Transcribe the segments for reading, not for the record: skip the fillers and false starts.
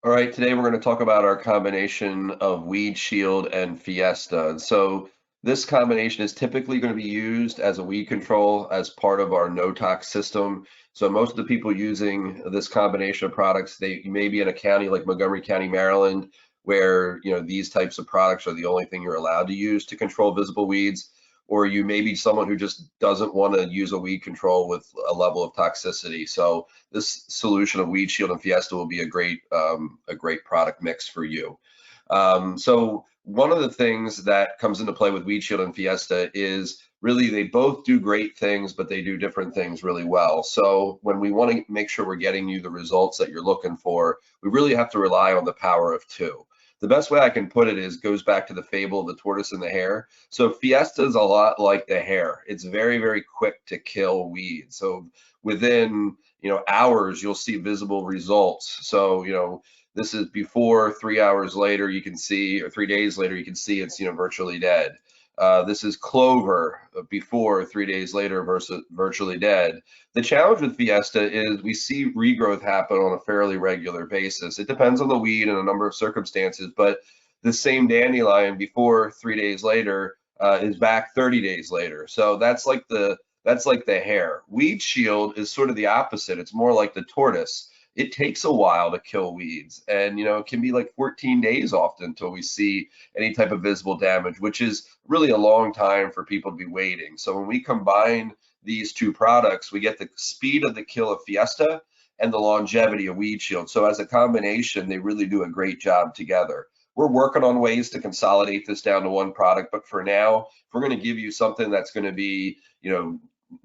All right, today we're going to talk about our combination of Weed Shield and Fiesta. And so this combination is typically going to be used as a weed control as part of our no-tox system. So most of the people using this combination of products, they may be in a county like Montgomery County, Maryland, where these types of products are the only thing you're allowed to use to control visible weeds. Or you may be someone who just doesn't want to use a weed control with a level of toxicity. So this solution of Weed Shield and Fiesta will be a great product mix for you. So one of the things that comes into play with Weed Shield and Fiesta is really they both do great things, but they do different things really well. So when we want to make sure we're getting you the results that you're looking for, we really have to rely on the power of two. The best way I can put it is goes back to the fable of the tortoise and the hare. So Fiesta is a lot like the hare. It's very, very quick to kill weeds. So within hours, you'll see visible results. So this is before, 3 hours later you can see, or 3 days later you can see it's virtually dead. This is clover before, 3 days later versus virtually dead. The challenge with Fiesta is we see regrowth happen on a fairly regular basis. It depends on the weed and a number of circumstances, but the same dandelion before, 3 days later is back 30 days later. So that's like the hare. Weed Shield is sort of the opposite. It's more like the tortoise. It takes a while to kill weeds, and it can be like 14 days often until we see any type of visible damage, which is really a long time for people to be waiting. So when we combine these two products, we get the speed of the kill of Fiesta and the longevity of Weed Shield. So as a combination, they really do a great job together. We're working on ways to consolidate this down to one product, but for now, if we're going to give you something that's going to be,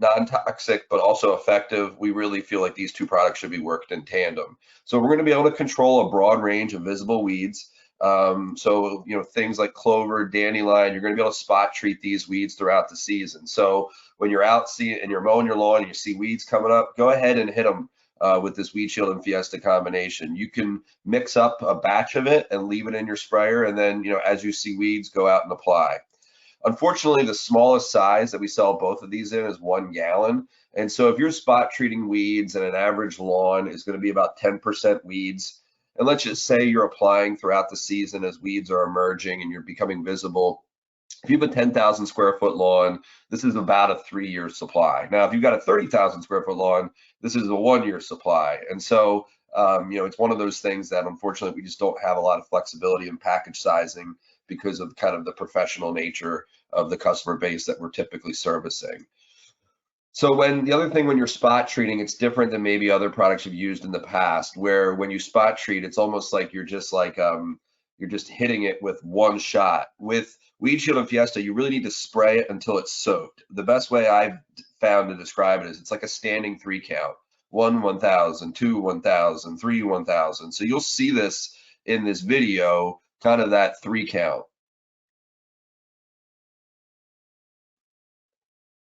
non-toxic but also effective, we really feel like these two products should be worked in tandem. So we're going to be able to control a broad range of visible weeds. So things like clover, dandelion, you're going to be able to spot treat these weeds throughout the season. So when you're out and you're mowing your lawn and you see weeds coming up, go ahead and hit them with this Weed Shield and Fiesta combination. You can mix up a batch of it and leave it in your sprayer, and then as you see weeds, go out and apply. Unfortunately, the smallest size that we sell both of these in is 1 gallon. And so if you're spot treating weeds and an average lawn is going to be about 10% weeds, and let's just say you're applying throughout the season as weeds are emerging and you're becoming visible, if you have a 10,000 square foot lawn, this is about a 3 year supply. Now, if you've got a 30,000 square foot lawn, this is a 1 year supply. And so, it's one of those things that unfortunately we just don't have a lot of flexibility in package sizing because of kind of the professional nature of the customer base that we're typically servicing. So the other thing when you're spot treating, it's different than maybe other products you've used in the past, where when you spot treat, it's almost like you're just hitting it with one shot. With Weed Shield and Fiesta, you really need to spray it until it's soaked. The best way I've found to describe it is it's like a standing 3 count. 1, 1,000, 2, 1,000, 3, 1,000. So you'll see this in this video, kind of that 3 count.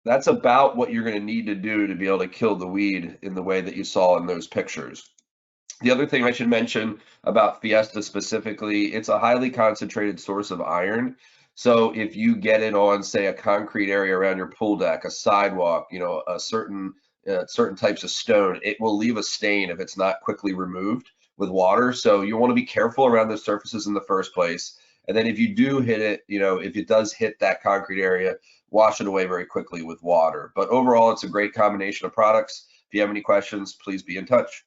That's about what you're going to need to do to be able to kill the weed in the way that you saw in those pictures. The other thing I should mention about Fiesta specifically, it's a highly concentrated source of iron. So if you get it on, say, a concrete area around your pool deck, a sidewalk, a certain types of stone, it will leave a stain if it's not quickly removed with water. So you want to be careful around those surfaces in the first place. And then if you do hit it, if it does hit that concrete area, wash it away very quickly with water. But overall, it's a great combination of products. If you have any questions, please be in touch.